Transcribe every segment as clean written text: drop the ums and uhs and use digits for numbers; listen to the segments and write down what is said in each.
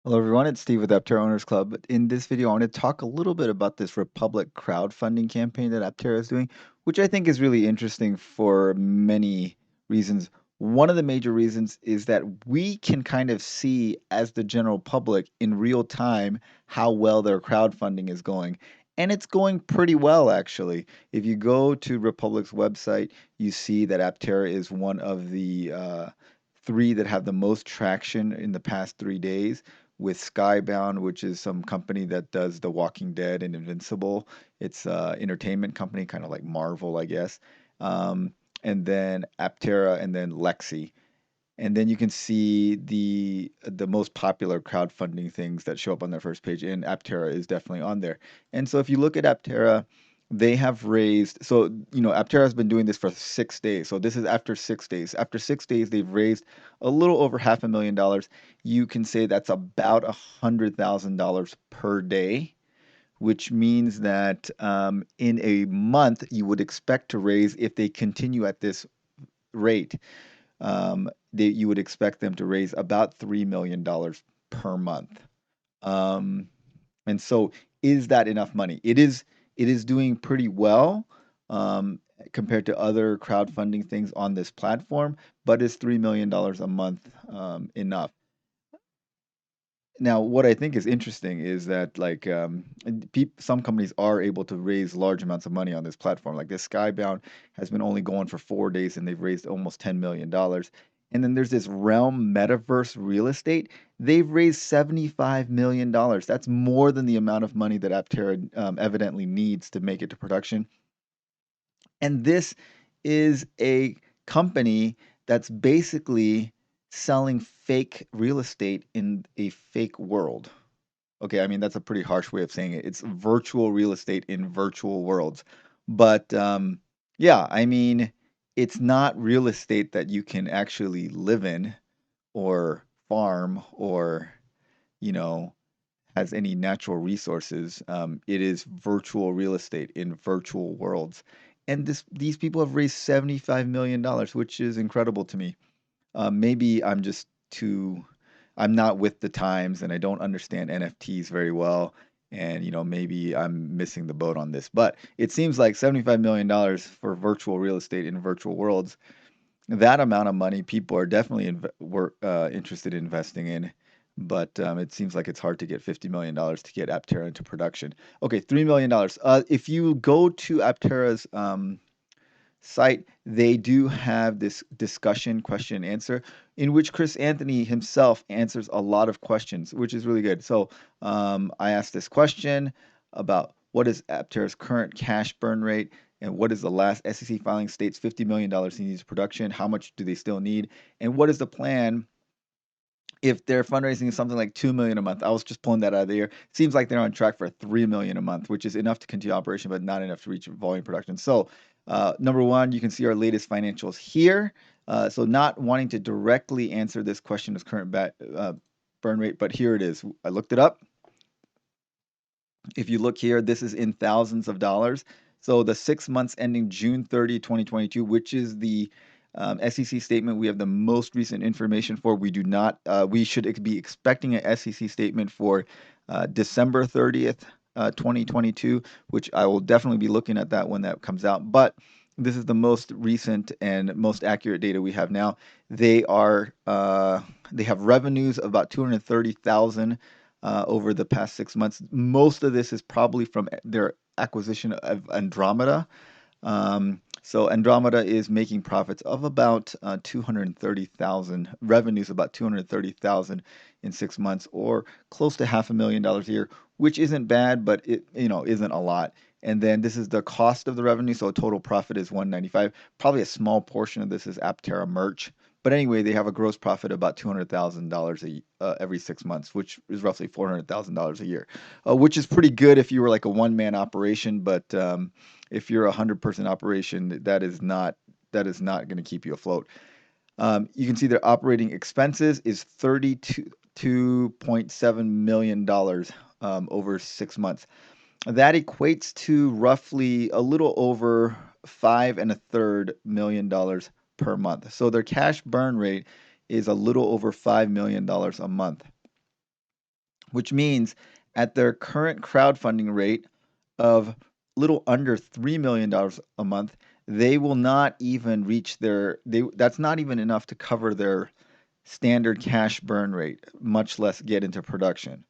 Hello everyone, it's Steve with Aptera Owners Club. In this video, I want to talk a little bit about this Republic crowdfunding campaign that Aptera is doing, which I think is really interesting for many reasons. One of the major reasons is that we can kind of see as the general public in real time how well their crowdfunding is going. And it's going pretty well, actually. If you go to Republic's website, you see that Aptera is one of the three that have the most traction in the past 3 days with Skybound, which is some company that does The Walking Dead and Invincible. It's a entertainment company, kind of like Marvel, I guess. Um, and then Aptera, and then Lexi. And then you can see the most popular crowdfunding things that show up on their first page, and Aptera is definitely on there. And so if you look at Aptera, they have raised, so Aptera has been doing this for 6 days. So this is after 6 days. After 6 days, they've raised a little over $500,000. You can say that's about $100,000 per day, which means that in a month you would expect to raise, if they continue at this rate, you would expect them to raise about $3 million per month. Um, and so, is that enough money? It is. It is doing pretty well compared to other crowdfunding things on this platform. But is $3 million a month enough? Now, what I think is interesting is that some companies are able to raise large amounts of money on this platform. Like this Skybound has been only going for 4 days and they've raised almost $10 million. And then there's this Realm Metaverse Real Estate. They've raised $75 million. That's more than the amount of money that Aptera evidently needs to make it to production. And this is a company that's basically selling fake real estate in a fake world. Okay, I mean, that's a pretty harsh way of saying it. It's virtual real estate in virtual worlds. But yeah, I mean, it's not real estate that you can actually live in or farm or, you know, has any natural resources. It is virtual real estate in virtual worlds. And these people have raised $75 million, which is incredible to me. Maybe I'm not with the times and I don't understand NFTs very well. And, maybe I'm missing the boat on this. But it seems like $75 million for virtual real estate in virtual worlds, that amount of money, people are definitely interested in investing in. But it seems like it's hard to get $50 million to get Aptera into production. Okay, $3 million. If you go to Aptera's site, they do have this discussion question and answer in which Chris Anthony himself answers a lot of questions, which is really good. So I asked this question about what is Aptera's current cash burn rate and what is the last SEC filing states $50 million needs production? How much do they still need? And what is the plan if their fundraising is something like 2 million a month? I was just pulling that out of the air. Seems like they're on track for 3 million a month, which is enough to continue operation, but not enough to reach volume production. So, number one, you can see our latest financials here. So, not wanting to directly answer this question of current burn rate, but here it is. I looked it up. If you look here, this is in thousands of dollars. So the 6 months ending June 30, 2022, which is the SEC statement we have the most recent information for. We do not, we should be expecting an SEC statement for December 30th, 2022, which I will definitely be looking at that when that comes out. But this is the most recent and most accurate data we have now. They have revenues of about 230,000 over the past 6 months. Most of this is probably from their acquisition of Andromeda. So Andromeda is making profits of about 230,000, revenues about 230,000 in 6 months, or close to $500,000 a year, which isn't bad, but it isn't a lot. And then this is the cost of the revenue, so total profit is 195. Probably a small portion of this is Aptera merch. But anyway, they have a gross profit of about $200,000 every 6 months, which is roughly $400,000 a year, which is pretty good if you were like a one-man operation. But if you're a 100-person operation, that is not going to keep you afloat. You can see their operating expenses is $32.7 million over 6 months. That equates to roughly a little over $5.33 million per month. So their cash burn rate is a little over $5 million a month. which means at their current crowdfunding rate of little under $3 million a month, they will not even reach that's not even enough to cover their standard cash burn rate, much less get into production.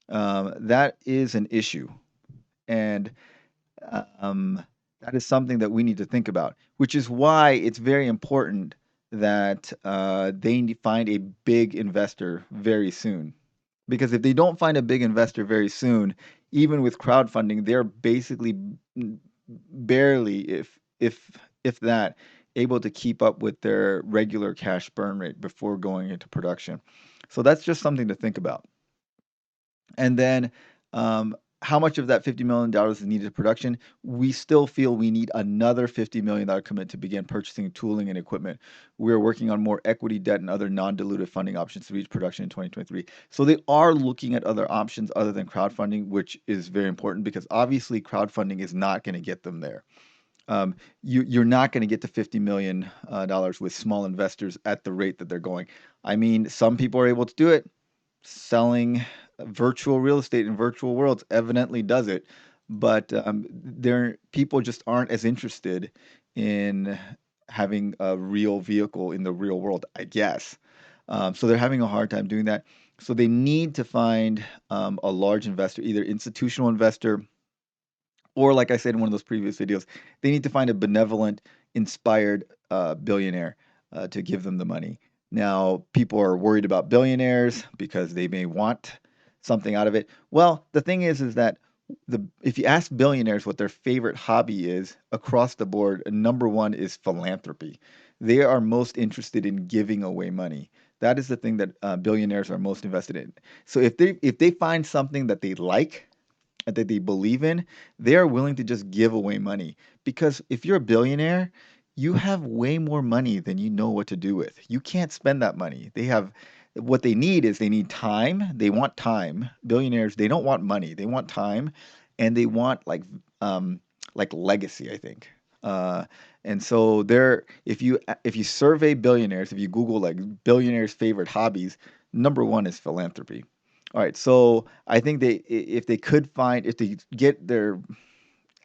That is an issue. And um, that is something that we need to think about, which is why it's very important that they find a big investor very soon. Because if they don't find a big investor very soon, even with crowdfunding, they're basically barely, if that, able to keep up with their regular cash burn rate before going into production. So that's just something to think about. And then how much of that $50 million is needed in production? We still feel we need another $50 million commitment to begin purchasing tooling and equipment. We're working on more equity, debt, and other non-dilutive funding options to reach production in 2023. So they are looking at other options other than crowdfunding, which is very important because obviously crowdfunding is not going to get them there. You're not going to get to $50 million with small investors at the rate that they're going. I mean, some people are able to do it. Selling virtual real estate in virtual worlds evidently does it, but people just aren't as interested in having a real vehicle in the real world, I guess. So they're having a hard time doing that. So they need to find a large investor, either institutional investor or, like I said in one of those previous videos, they need to find a benevolent, inspired billionaire to give them the money. Now, people are worried about billionaires because they may want something out of it. Well, the thing is that if you ask billionaires what their favorite hobby is across the board, number one is philanthropy. They are most interested in giving away money. That is the thing that billionaires are most invested in. So if they find something that they like, that they believe in, they are willing to just give away money. Because if you're a billionaire, you have way more money than you know what to do with. You can't spend that money. What they need is they need time. They want time. Billionaires, they don't want money. They want time, and they want like legacy, I think. And so if you survey billionaires, if you Google like billionaires' favorite hobbies, number one is philanthropy. All right, so I think if they get their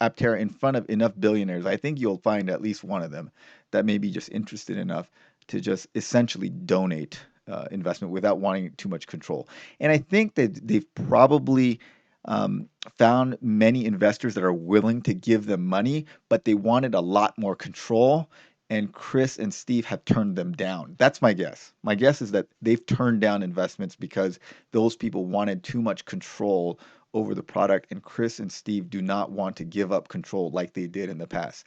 Aptera in front of enough billionaires, I think you'll find at least one of them that may be just interested enough to just essentially donate investment without wanting too much control. And I think that they've probably found many investors that are willing to give them money, but they wanted a lot more control. And Chris and Steve have turned them down. That's my guess. My guess is that they've turned down investments because those people wanted too much control over the product, and Chris and Steve do not want to give up control like they did in the past.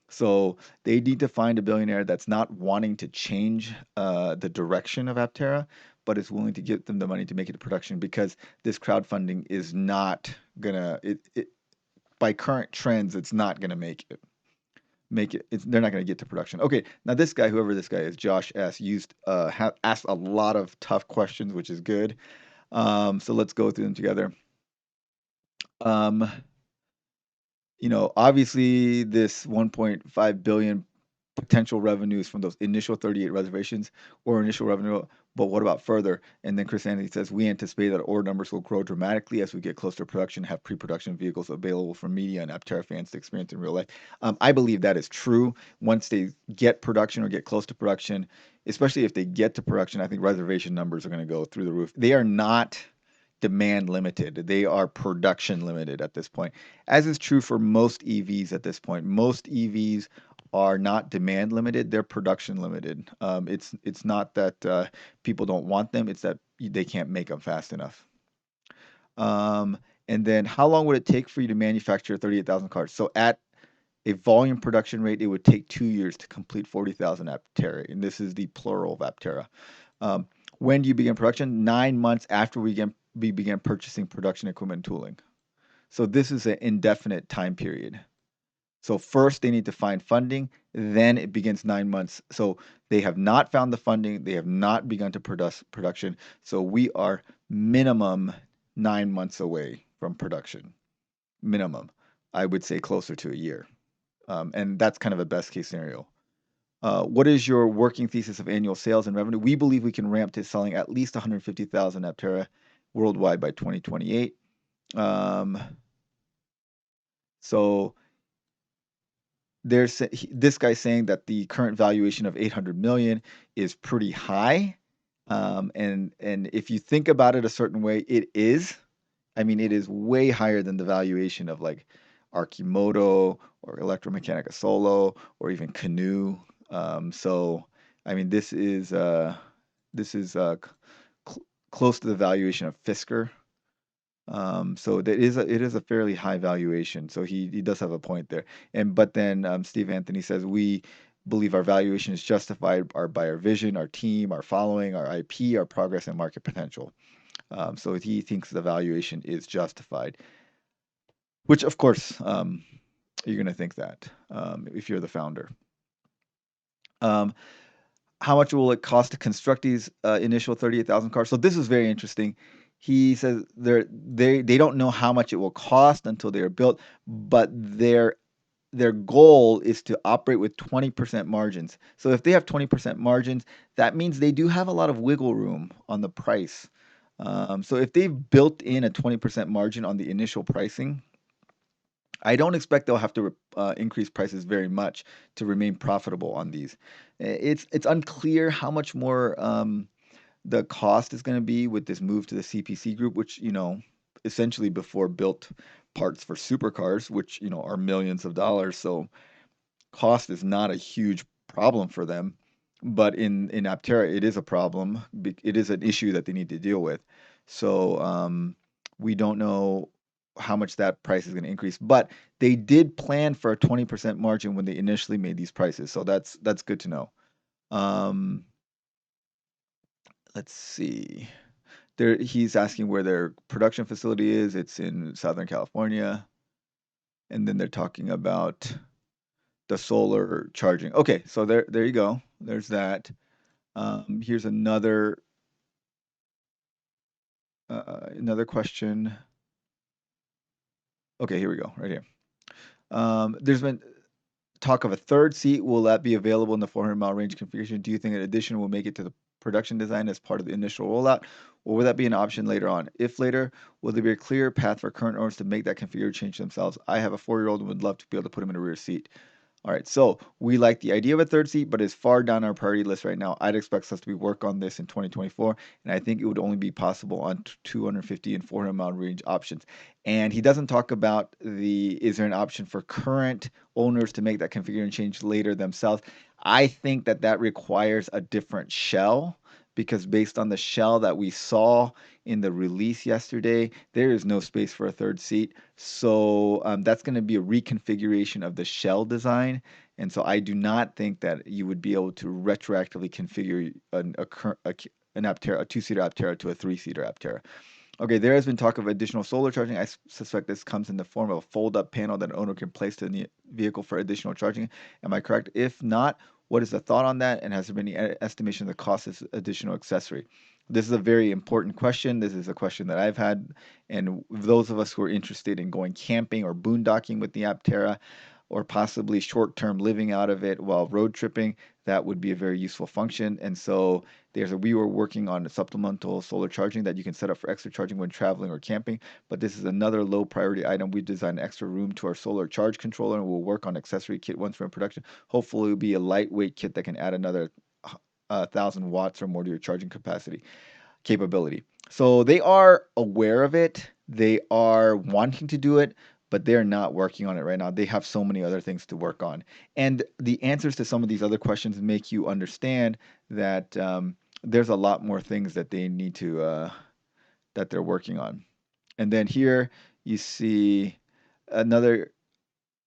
So they need to find a billionaire that's not wanting to change the direction of Aptera, but is willing to give them the money to make it a production because this crowdfunding is not gonna by current trends, it's not gonna they're not going to get to production. Okay, now this guy, whoever this guy is, Josh S, asked a lot of tough questions, which is good. So let's go through them together. Um, obviously this 1.5 billion potential revenues from those initial 38 reservations or initial revenue, but what about further? And then Chris Anthony says, we anticipate that order numbers will grow dramatically as we get closer to production, have pre-production vehicles available for media and Aptera fans to experience in real life. I believe that is true. Once they get production or get close to production, especially if they get to production, I think reservation numbers are going to go through the roof. They are not demand limited. They are production limited at this point, as is true for most EVs at this point. Most EVs are not demand limited; they're production limited. It's not that people don't want them; it's that they can't make them fast enough. Um, and then, how long would it take for you to manufacture 38,000 cars? So at a volume production rate, it would take 2 years to complete 40,000 Aptera, and this is the plural of Aptera. Um, when do you begin production? 9 months after we began purchasing production equipment and tooling. So this is an indefinite time period. So first they need to find funding, then it begins 9 months. So they have not found the funding, they have not begun to production. So we are minimum 9 months away from production. Minimum. I would say closer to a year. And that's kind of a best case scenario. What is your working thesis of annual sales and revenue? We believe we can ramp to selling at least 150,000 Aptera worldwide by 2028. Um, so this guy's saying that the current valuation of 800 million is pretty high. And if you think about it a certain way, it is. I mean, it is way higher than the valuation of like Archimoto or Electromechanica Solo or even Canoe. So, I mean, this is close to the valuation of Fisker. So it is a fairly high valuation. So he does have a point there. And but then Steve Anthony says we believe our valuation is justified by our vision, our team, our following, our IP, our progress, and market potential. So he thinks the valuation is justified, which of course you're going to think that if you're the founder. Um, how much will it cost to construct these initial 38,000 cars? So this is very interesting. He says they don't know how much it will cost until they are built, but their goal is to operate with 20% margins. So if they have 20% margins, that means they do have a lot of wiggle room on the price. So if they've built in a 20% margin on the initial pricing, I don't expect they'll have to increase prices very much to remain profitable on these. It's unclear how much more the cost is going to be with this move to the CPC group, which essentially before built parts for supercars, which are millions of dollars. So cost is not a huge problem for them, but in Aptera it is a problem. It is an issue that they need to deal with. So we don't know how much that price is going to increase, but they did plan for a 20% margin when they initially made these prices. So that's good to know. Um, let's see. He's asking where their production facility is. It's in Southern California, and then they're talking about the solar charging. Okay, so there you go. There's that. Here's another question. Okay, here we go, right here. There's been talk of a third seat. Will that be available in the 400-mile range configuration? Do you think an addition will make it to the production design as part of the initial rollout, or will that be an option later on? If later, will there be a clear path for current owners to make that configuration change themselves? I have a 4-year-old and would love to be able to put him in a rear seat. All right, so we like the idea of a third seat, but it's far down our priority list right now. I'd expect us to be work on this in 2024, and I think it would only be possible on 250 and 400 mile range options. And he doesn't talk about is there an option for current owners to make that configuration change later themselves. I think that requires a different shell because based on the shell that we saw in the release yesterday, there is no space for a third seat. So that's going to be a reconfiguration of the shell design. And so I do not think that you would be able to retroactively configure an Aptera, a two-seater Aptera to a three-seater Aptera. Okay, there has been talk of additional solar charging. I suspect this comes in the form of a fold-up panel that an owner can place to the vehicle for additional charging. Am I correct? If not, what is the thought on that? And has there been any estimation of the cost of this additional accessory? This is a very important question. This is a question that I've had. And those of us who are interested in going camping or boondocking with the Aptera, or possibly short-term living out of it while road tripping, that would be a very useful function. And so we were working on supplemental solar charging that you can set up for extra charging when traveling or camping. But this is another low priority item. We designed extra room to our solar charge controller, and we'll work on accessory kit once we're in production. Hopefully, it'll be a lightweight kit that can add another 1,000 watts or more to your charging capability. So they are aware of it. They are wanting to do it, but they're not working on it right now. They have so many other things to work on. And the answers to some of these other questions make you understand that there's a lot more things that they need to that they're working on. And then here you see another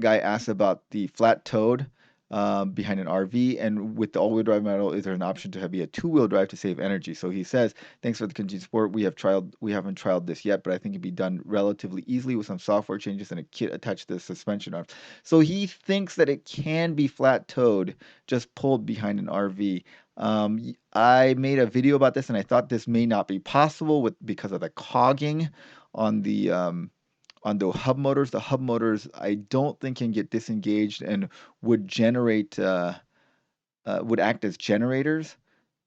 guy asked about the flat toed behind an RV, and with the all-wheel drive model, is there an option to be a two-wheel drive to save energy? So he says, "Thanks for the continued support. We haven't trialed this yet, but I think it'd be done relatively easily with some software changes and a kit attached to the suspension arm." So he thinks that it can be flat-toed, just pulled behind an RV. I made a video about this, and I thought this may not be possible because of the cogging on the hub motors. The hub motors, I don't think can get disengaged and would act as generators.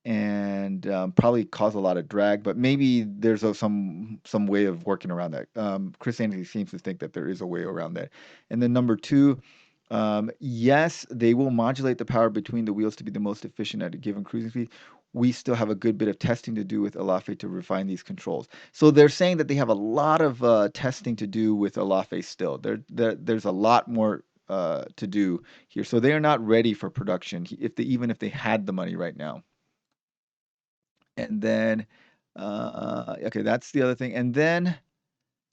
and probably cause a lot of drag, but maybe there's some way of working around that. Christianity seems to think that there is a way around that. And then number two, yes, they will modulate the power between the wheels to be the most efficient at a given cruising speed. We still have a good bit of testing to do with Alafe to refine these controls. So they're saying that they have a lot of testing to do with Alafe still. There's a lot more to do here. So they are not ready for production even if they had the money right now. And then, okay, that's the other thing. And then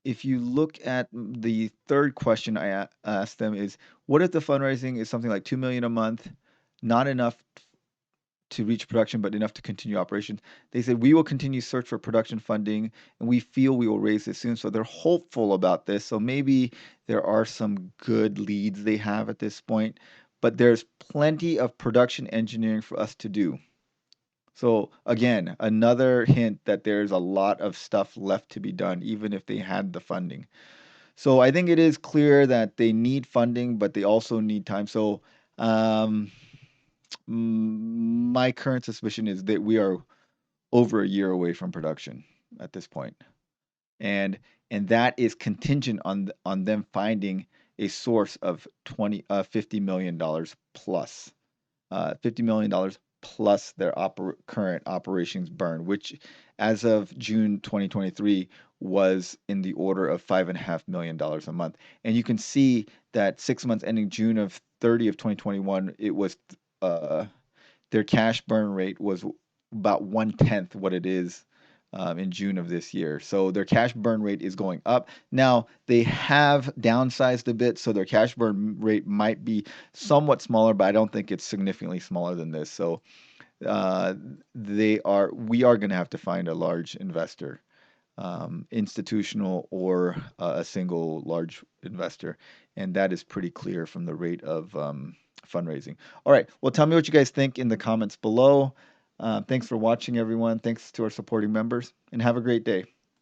if you look at the third question asked them is, what if the fundraising is something like 2 million a month, not enough to reach production, but enough to continue operations? They said, we will continue search for production funding, and we feel we will raise this soon. So they're hopeful about this. So maybe there are some good leads they have at this point, but there's plenty of production engineering for us to do. So again, another hint that there's a lot of stuff left to be done, even if they had the funding. So I think it is clear that they need funding, but they also need time. So um, my current suspicion is that we are over a year away from production at this point, and and that is contingent on them finding a source of 50 million dollars plus. $50 million plus their current operations burn, which as of June 2023 was in the order of $5.5 million a month. And you can see that 6 months ending June of 30 of 2021, it was uh, their cash burn rate was about 1/10 what it is in June of this year. So their cash burn rate is going up. Now, they have downsized a bit, so their cash burn rate might be somewhat smaller, but I don't think it's significantly smaller than this. So uh, we are going to have to find a large investor, institutional or a single large investor, and that is pretty clear from the rate of fundraising. All right, well, tell me what you guys think in the comments below. Thanks for watching, everyone. Thanks to our supporting members, and have a great day.